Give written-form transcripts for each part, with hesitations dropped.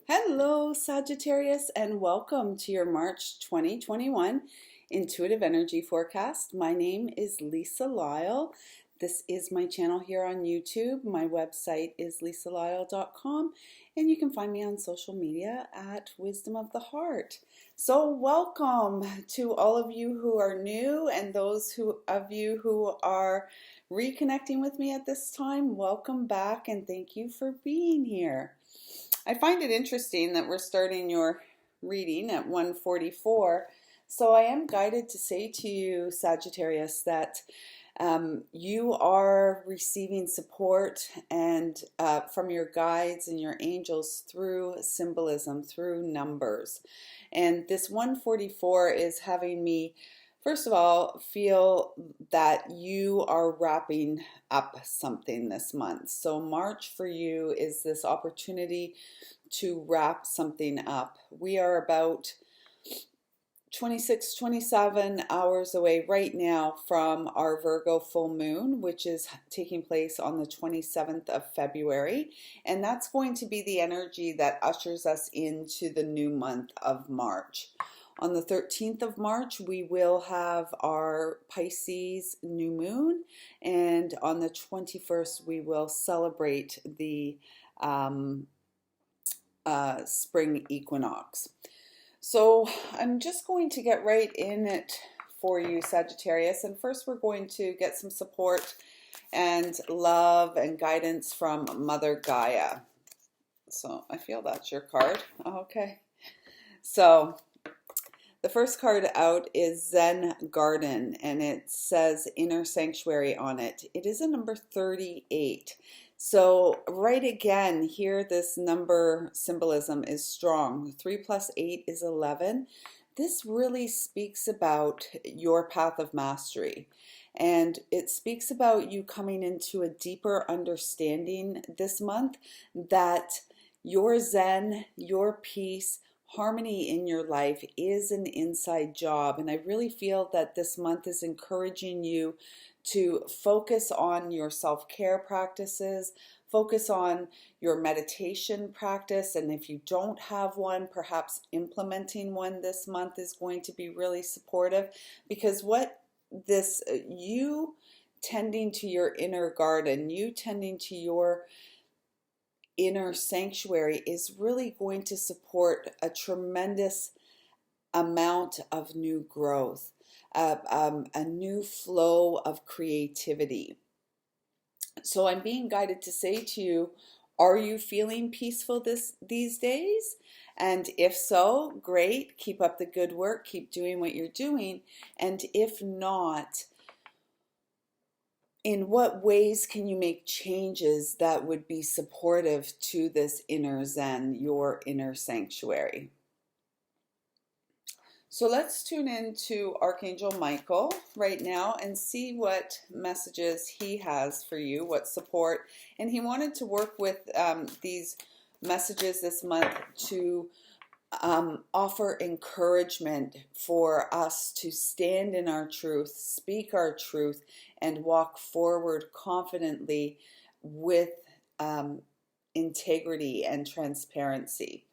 Hello, Sagittarius, and welcome to your March 2021 Intuitive Energy Forecast. My name is Lisa Lyle. This is my channel here on YouTube. My website is lisalyle.com, and you can find me on social media at Wisdom of the Heart. So welcome to all of you who are new and those of you who are reconnecting with me at this time. Welcome back and thank you for being here. I find it interesting that we're starting your reading at 1:44. So I am guided to say to you, Sagittarius, that you are receiving support and from your guides and your angels through symbolism, through numbers. And this 144 is having me, first of all, feel that you are wrapping up something this month. So March for you is this opportunity to wrap something up. We are about 26, 27 hours away right now from our Virgo full moon, which is taking place on the 27th of February. And that's going to be the energy that ushers us into the new month of March. On the 13th of March, we will have our Pisces new moon. And on the 21st, we will celebrate the spring equinox. So I'm just going to get right in it for you, Sagittarius. And first we're going to get some support and love and guidance from Mother Gaia. So I feel that's your card. Okay. So the first card out is Zen Garden, and it says Inner Sanctuary on it. It is a number 38. So right again, here this number symbolism is strong. 3 plus 8 is 11. This really speaks about your path of mastery. And it speaks about you coming into a deeper understanding this month that your Zen, your peace, harmony in your life is an inside job. And I really feel that this month is encouraging you to focus on your self-care practices, focus on your meditation practice, and if you don't have one, perhaps implementing one this month is going to be really supportive, because you tending to your inner garden, you tending to your inner sanctuary is really going to support a tremendous amount of new growth. A new flow of creativity. So I'm being guided to say to you, are you feeling peaceful these days? And if so, great, keep up the good work, keep doing what you're doing. And if not, in what ways can you make changes that would be supportive to this inner Zen, your inner sanctuary? So let's tune into Archangel Michael right now and see what messages he has for you, what support. And he wanted to work with these messages this month to offer encouragement for us to stand in our truth, speak our truth, and walk forward confidently with integrity and transparency.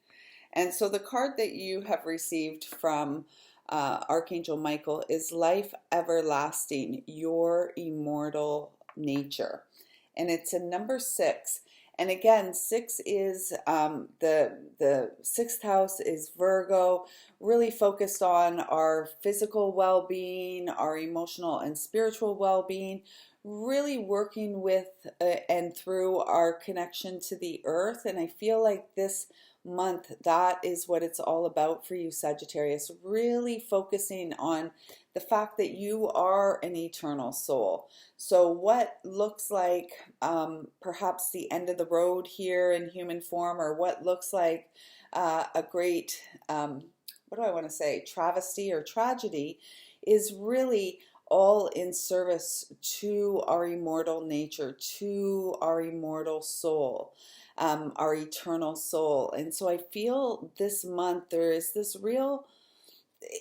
And so the card that you have received from Archangel Michael is Life Everlasting, Your Immortal Nature. And it's a number 6. And again, 6 is the sixth house is Virgo, really focused on our physical well-being, our emotional and spiritual well-being, really working with and through our connection to the earth. And I feel like this month, that is what it's all about for you, Sagittarius, really focusing on the fact that you are an eternal soul. So what looks like perhaps the end of the road here in human form, or what looks like a great, what do I want to say, travesty or tragedy, is really all in service to our immortal nature, to our immortal soul. Our eternal soul. And so I feel this month there is this real,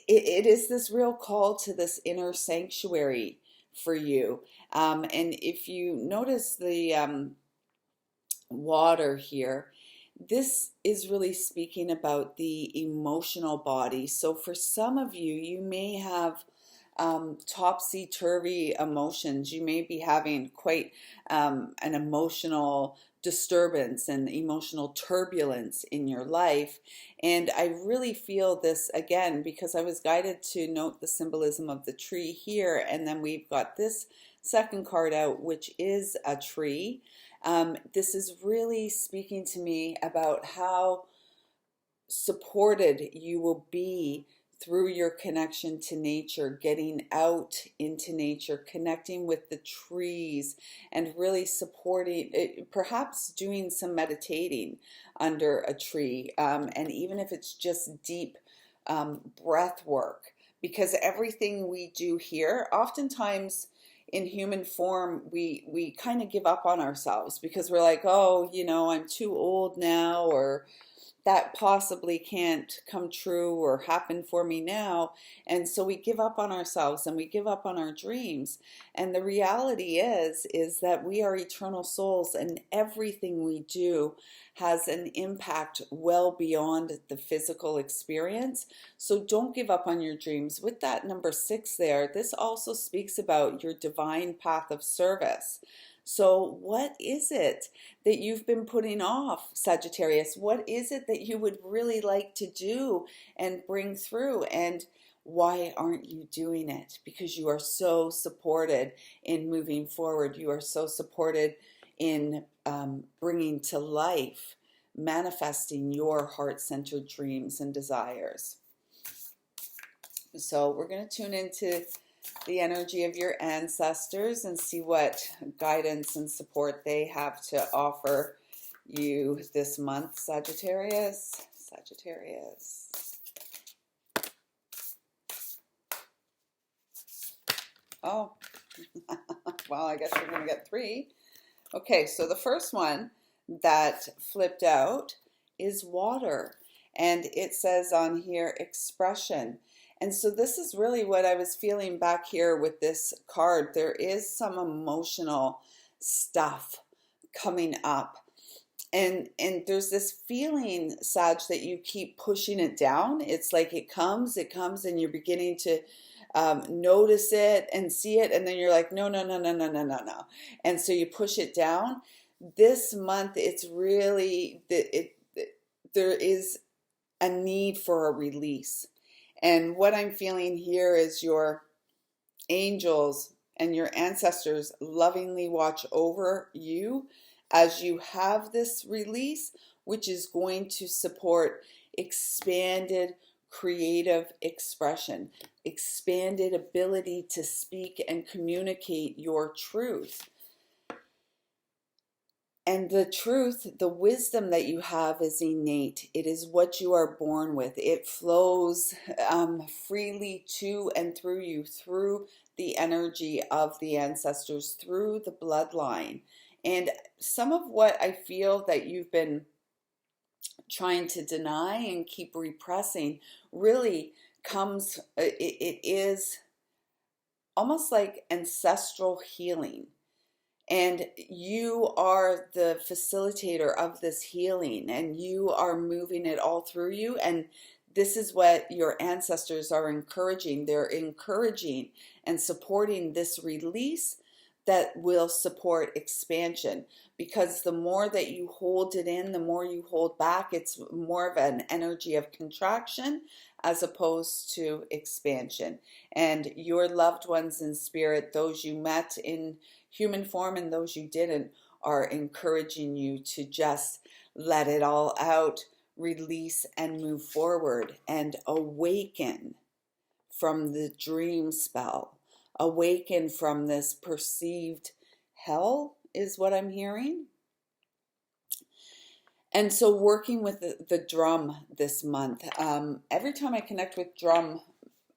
it is this real call to this inner sanctuary for you. And if you notice the water here, this is really speaking about the emotional body. So for some of you, you may have topsy-turvy emotions. You may be having quite an emotional disturbance and emotional turbulence in your life. And I really feel this again because I was guided to note the symbolism of the tree here. And then we've got this second card out, which is a tree. This is really speaking to me about how supported you will be through your connection to nature, getting out into nature, connecting with the trees, and really supporting it, perhaps doing some meditating under a tree, and even if it's just deep breath work, because everything we do here, oftentimes in human form, we kind of give up on ourselves because we're like, oh, you know, I'm too old now, or that possibly can't come true or happen for me now. And so we give up on ourselves and we give up on our dreams. And the reality is that we are eternal souls, and everything we do has an impact well beyond the physical experience. So don't give up on your dreams. With that number 6 there, this also speaks about your divine path of service. So what is it that you've been putting off, Sagittarius? What is it that you would really like to do and bring through? And why aren't you doing it? Because you are so supported in moving forward. You are so supported in bringing to life, manifesting your heart-centered dreams and desires. So we're going to tune into the energy of your ancestors and see what guidance and support they have to offer you this month, Sagittarius. Sagittarius. Oh, well, I guess we're going to get 3. Okay, so the first one that flipped out is water. And it says on here, expression. And so this is really what I was feeling back here with this card. There is some emotional stuff coming up. And there's this feeling, Sag, that you keep pushing it down. It's like it comes, and you're beginning to notice it and see it. And then you're like, no, no, no, no, no, no, no, no. And so you push it down. This month, it's really, there is a need for a release. And what I'm feeling here is your angels and your ancestors lovingly watch over you as you have this release, which is going to support expanded creative expression, expanded ability to speak and communicate your truth. And the truth, the wisdom that you have is innate. It is what you are born with. It flows freely to and through you, through the energy of the ancestors, through the bloodline. And some of what I feel that you've been trying to deny and keep repressing really comes, it is almost like ancestral healing. And you are the facilitator of this healing, and you are moving it all through you. And this is what your ancestors are encouraging. They're encouraging and supporting this release that will support expansion. Because the more that you hold it in, the more you hold back, it's more of an energy of contraction as opposed to expansion. And your loved ones in spirit, those you met in human form and those you didn't, are encouraging you to just let it all out, release, and move forward and awaken from the dream spell. Awaken from this perceived hell is what I'm hearing. And so working with the drum this month, every time I connect with drum,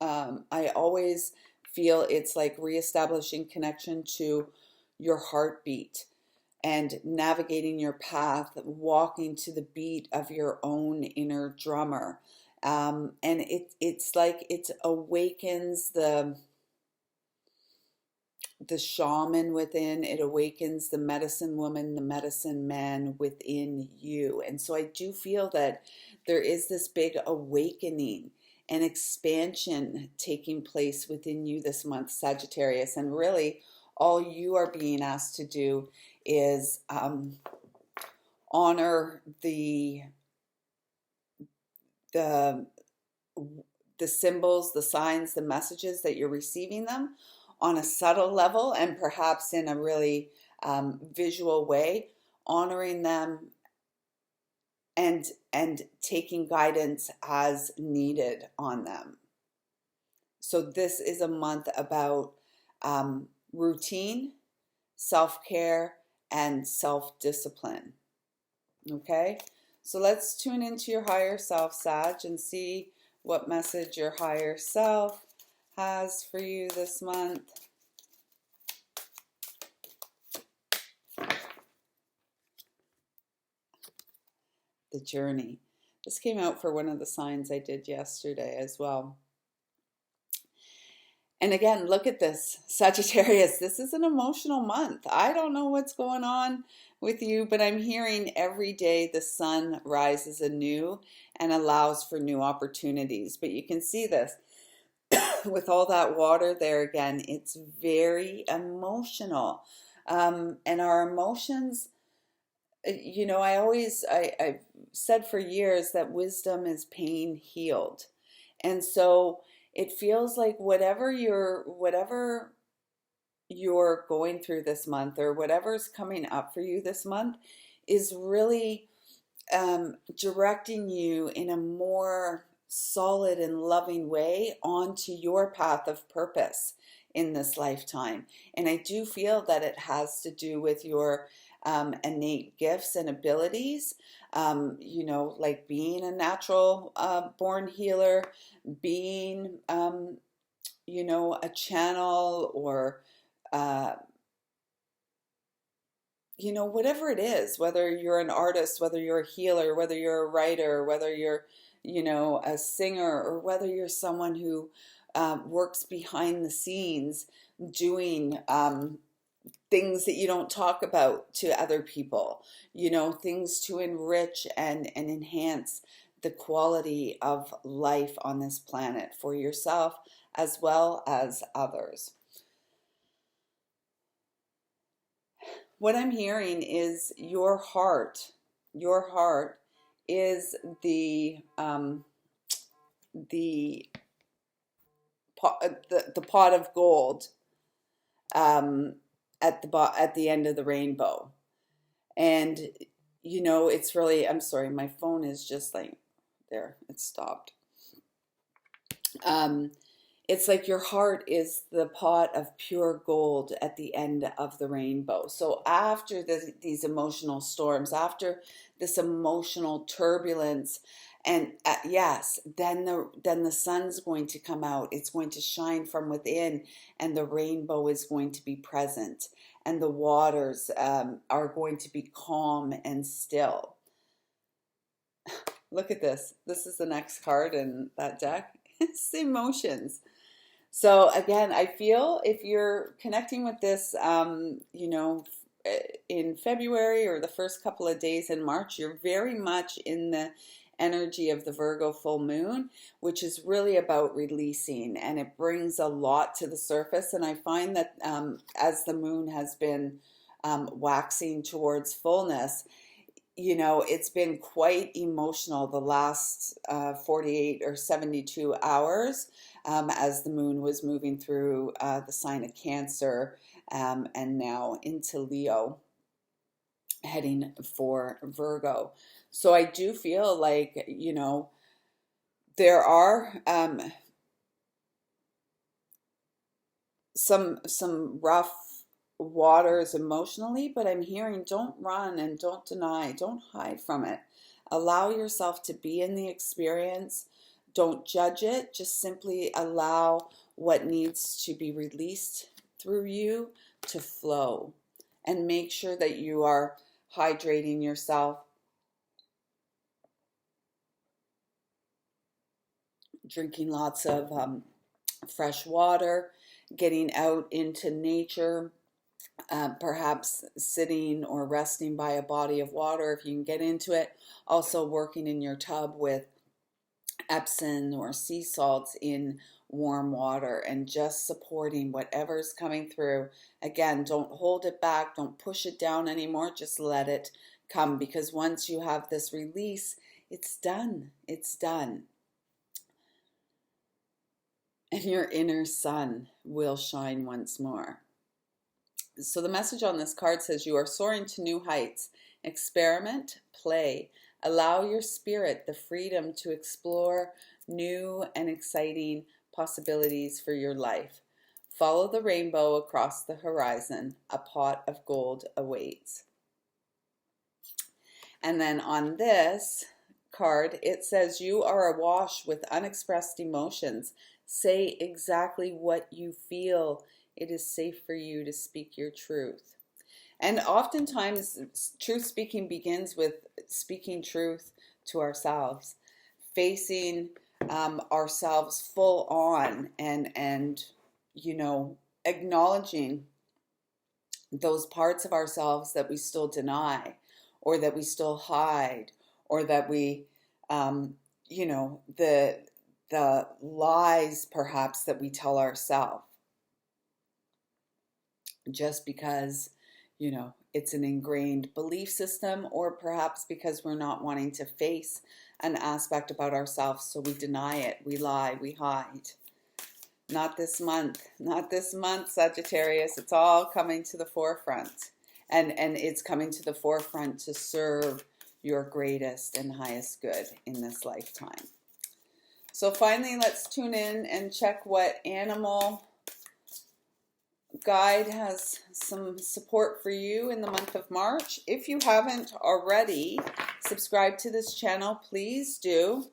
I always feel it's like reestablishing connection to your heartbeat and navigating your path, walking to the beat of your own inner drummer. And it's like it awakens the shaman within. It awakens the medicine woman, the medicine man within you. And so I do feel that there is this big awakening and expansion taking place within you this month, Sagittarius. And really, all you are being asked to do is honor the symbols, the signs, the messages that you're receiving them on a subtle level and perhaps in a really visual way, honoring them and taking guidance as needed on them. So this is a month about routine, self-care, and self-discipline. Okay, so let's tune into your higher self, Sag, and see what message your higher self has for you this month. The journey. This came out for one of the signs I did yesterday as well. And again, look at this, Sagittarius. This is an emotional month. I don't know what's going on with you, but I'm hearing every day the sun rises anew and allows for new opportunities. But you can see this with all that water there again. It's very emotional. And our emotions, you know, I've said for years that wisdom is pain healed. And so it feels like whatever you're going through this month or whatever's coming up for you this month is really directing you in a more solid and loving way onto your path of purpose in this lifetime. And I do feel that it has to do with your innate gifts and abilities, you know, like being a natural born healer, being, you know, a channel or, you know, whatever it is, whether you're an artist, whether you're a healer, whether you're a writer, whether you're, you know, a singer, or whether you're someone who works behind the scenes doing things that you don't talk about to other people, you know, things to enrich and enhance the quality of life on this planet for yourself as well as others. What I'm hearing is your heart is the pot of gold at the end of the rainbow. And you know, it's really, I'm sorry, my phone is just like there, it stopped. It's like your heart is the pot of pure gold at the end of the rainbow. So after these emotional storms, after this emotional turbulence, and yes, then the sun's going to come out. It's going to shine from within, and the rainbow is going to be present, and the waters are going to be calm and still. Look at this. This is the next card in that deck. It's emotions. So again, I feel if you're connecting with this, you know, in February or the first couple of days in March, you're very much in the energy of the Virgo full moon, which is really about releasing, and it brings a lot to the surface. And I find that as the moon has been waxing towards fullness, you know, it's been quite emotional the last 48 or 72 hours as the moon was moving through the sign of Cancer and now into Leo, heading for Virgo. So I do feel like, you know, there are some rough waters emotionally, but I'm hearing don't run and don't deny, don't hide from it. Allow yourself to be in the experience. Don't judge it. Just simply allow what needs to be released through you to flow, and make sure that you are hydrating yourself, drinking lots of fresh water, getting out into nature, perhaps sitting or resting by a body of water if you can get into it. Also working in your tub with Epsom or sea salts in warm water and just supporting whatever's coming through. Again, don't hold it back, don't push it down anymore, just let it come, because once you have this release, it's done. It's done. And your inner sun will shine once more. So the message on this card says you are soaring to new heights. Experiment, play, allow your spirit the freedom to explore new and exciting possibilities for your life. Follow the rainbow across the horizon. A pot of gold awaits. And then on this card, it says you are awash with unexpressed emotions. Say exactly what you feel. It is safe for you to speak your truth. And oftentimes, truth speaking begins with speaking truth to ourselves, facing ourselves full on, and acknowledging those parts of ourselves that we still deny, or that we still hide, or that we, the lies perhaps that we tell ourselves, just because it's an ingrained belief system, or perhaps because we're not wanting to face an aspect about ourselves, so we deny it, we lie, we hide. Not this month, not this month, Sagittarius. It's all coming to the forefront, and it's coming to the forefront to serve your greatest and highest good in this lifetime. So finally, let's tune in and check what animal guide has some support for you in the month of March. If you haven't already subscribed to this channel, please do.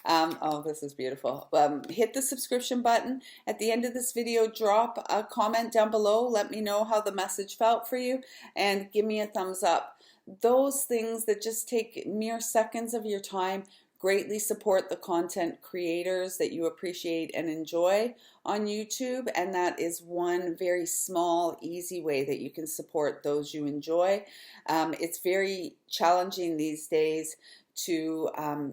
Oh, this is beautiful. Hit the subscription button. At the end of this video, drop a comment down below. Let me know how the message felt for you, and give me a thumbs up. Those things that just take mere seconds of your time greatly support the content creators that you appreciate and enjoy on YouTube, and that is one very small, easy way that you can support those you enjoy. It's very challenging these days to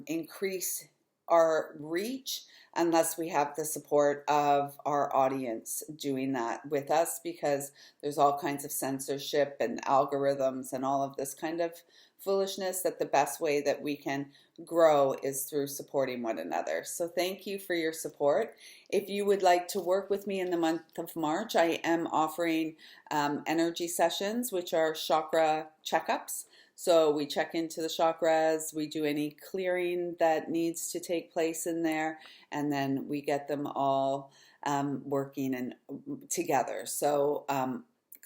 increase our reach unless we have the support of our audience doing that with us, because there's all kinds of censorship and algorithms and all of this kind of foolishness, that the best way that we can grow is through supporting one another. So thank you for your support. If you would like to work with me in the month of March, I am offering energy sessions, which are chakra checkups. So we check into the chakras, we do any clearing that needs to take place in there, and then we get them all working and together. So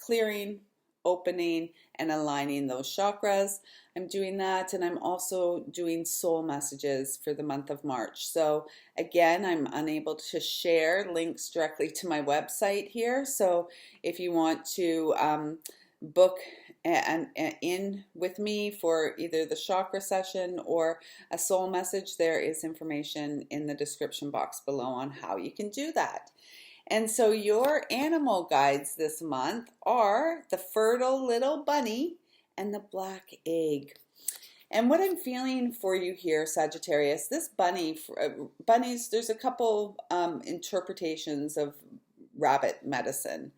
clearing, opening, and aligning those chakras. I'm doing that, and I'm also doing soul messages for the month of March. So again, I'm unable to share links directly to my website here. So if you want to book and in with me for either the chakra session or a soul message, there is information in the description box below on how you can do that. And so your animal guides this month are the fertile little bunny and the black egg. And what I'm feeling for you here, Sagittarius, this bunny, bunnies, there's a couple interpretations of rabbit medicine.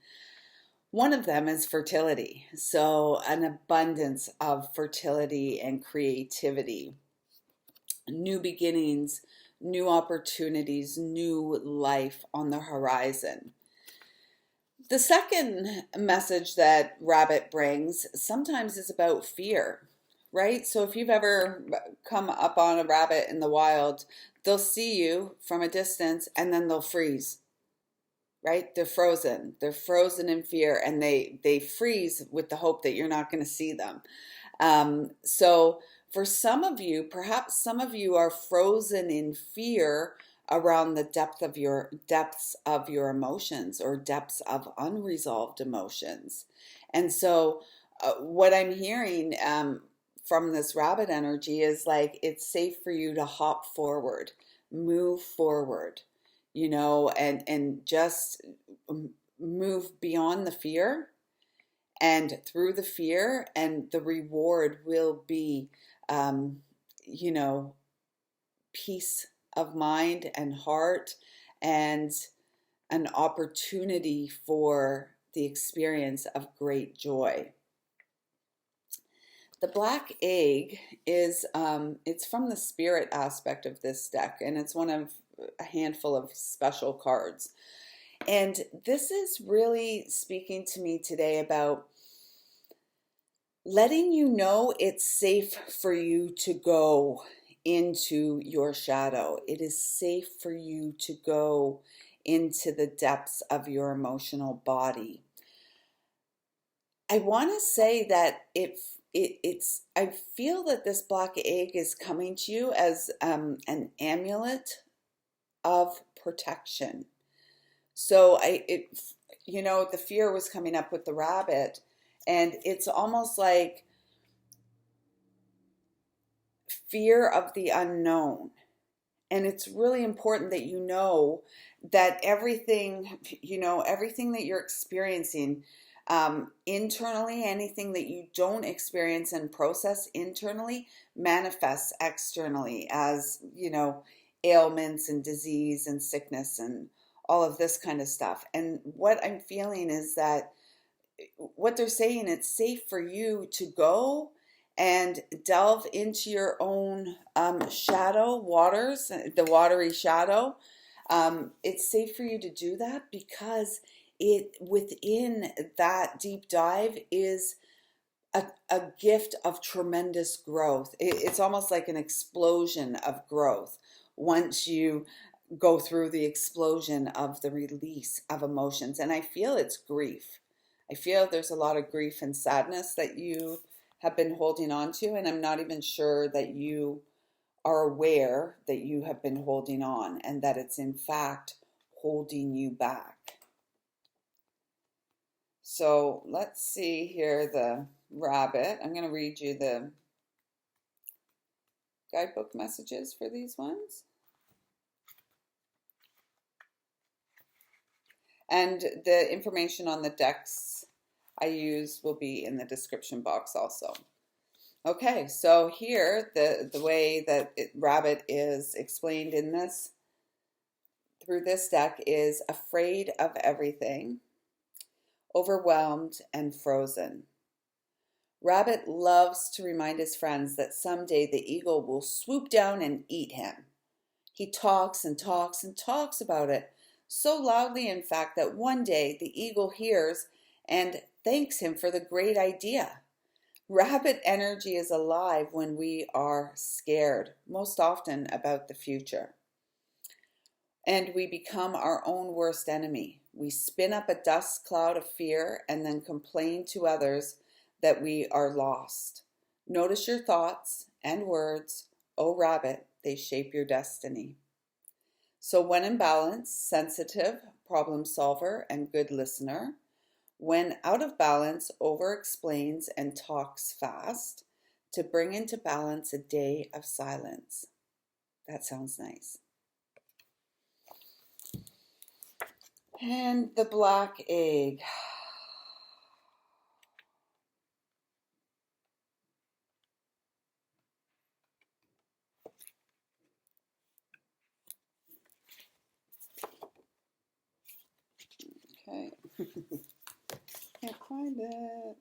One of them is fertility, so an abundance of fertility and creativity, new beginnings, new opportunities, new life on the horizon. The second message that rabbit brings sometimes is about fear, right? So if you've ever come up on a rabbit in the wild, they'll see you from a distance and then they'll freeze. Right? They're frozen. They're frozen in fear, and they freeze with the hope that you're not going to see them. So for some of you, perhaps some of you are frozen in fear around the depths of your emotions, or depths of unresolved emotions. And so what I'm hearing from this rabbit energy is like, it's safe for you to hop forward, move forward. and just move beyond the fear and through the fear, and the reward will be, you know, peace of mind and heart, and an opportunity for the experience of great joy. The black egg is, it's from the spirit aspect of this deck, and it's one of a handful of special cards. And this is really speaking to me today about letting you know it's safe for you to go into your shadow. It is safe for you to go into the depths of your emotional body. I want to say that I feel that this black egg is coming to you as an amulet of protection. So the fear was coming up with the rabbit, and it's almost like fear of the unknown. And it's really important that you know that everything that you're experiencing internally, anything that you don't experience and process internally manifests externally as, ailments and disease and sickness and all of this kind of stuff. And what I'm feeling is that what they're saying, it's safe for you to go and delve into your own shadow waters, the watery shadow. It's safe for you to do that because within that deep dive is a gift of tremendous growth. It's almost like an explosion of growth once you go through the explosion of the release of emotions. And I feel it's grief. I feel there's a lot of grief and sadness that you have been holding on to, and I'm not even sure that you are aware that you have been holding on and that it's in fact holding you back. So let's see here, the rabbit. I'm going to read you the guidebook messages for these ones. And the information on the decks I use will be in the description box also. Okay, so here, the way that rabbit is explained in this, through this deck, is afraid of everything, overwhelmed, and frozen. Rabbit loves to remind his friends that someday the eagle will swoop down and eat him. He talks and talks and talks about it, so loudly, in fact, that one day the eagle hears and thanks him for the great idea. Rabbit energy is alive when we are scared, most often about the future. And we become our own worst enemy. We spin up a dust cloud of fear and then complain to others that we are lost. Notice your thoughts and words. Oh, rabbit, they shape your destiny. So when in balance, sensitive, problem solver, and good listener. When out of balance, over-explains and talks fast, to bring into balance a day of silence. That sounds nice. And the black egg. Okay. Can't find it.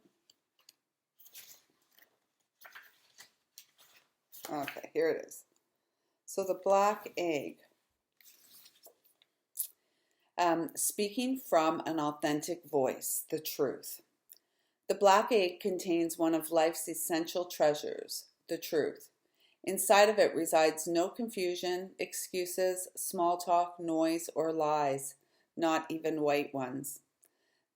Okay, here it is. So the black egg. Speaking from an authentic voice, the truth. The black egg contains one of life's essential treasures, the truth. Inside of it resides no confusion, excuses, small talk, noise, or lies, not even white ones.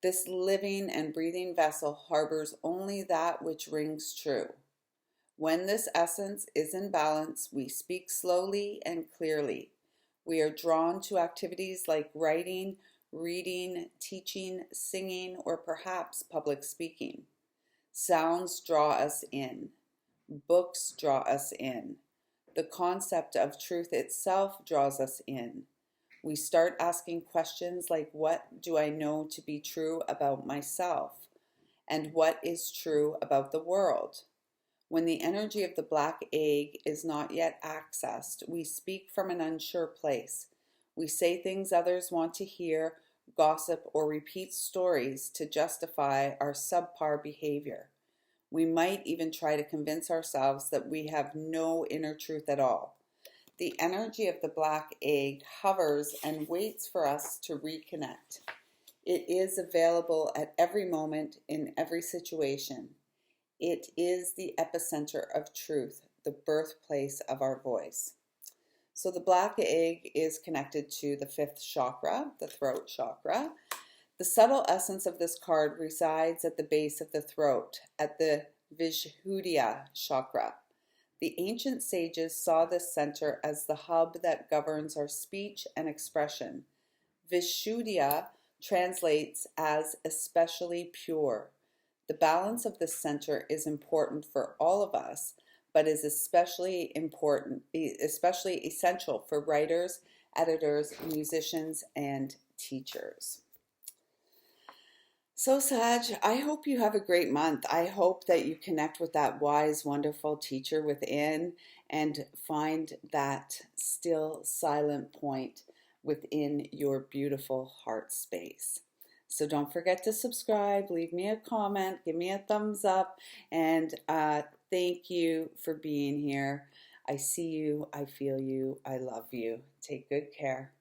This living and breathing vessel harbors only that which rings true. When this essence is in balance, we speak slowly and clearly. We are drawn to activities like writing, reading, teaching, singing, or perhaps public speaking. Sounds draw us in. Books draw us in. The concept of truth itself draws us in. We start asking questions like, what do I know to be true about myself? And what is true about the world? When the energy of the black egg is not yet accessed, we speak from an unsure place. We say things others want to hear, gossip, or repeat stories to justify our subpar behavior. We might even try to convince ourselves that we have no inner truth at all. The energy of the black egg hovers and waits for us to reconnect. It is available at every moment in every situation. It is the epicenter of truth, the birthplace of our voice. So the black egg is connected to the fifth chakra, the throat chakra. The subtle essence of this card resides at the base of the throat, at the Vishuddha chakra. The ancient sages saw this center as the hub that governs our speech and expression. Vishuddha translates as especially pure. The balance of this center is important for all of us, but is especially essential for writers, editors, musicians, and teachers. So Sag, I hope you have a great month. I hope that you connect with that wise, wonderful teacher within and find that still silent point within your beautiful heart space. So don't forget to subscribe, leave me a comment, give me a thumbs up, and thank you for being here. I see you, I feel you, I love you. Take good care.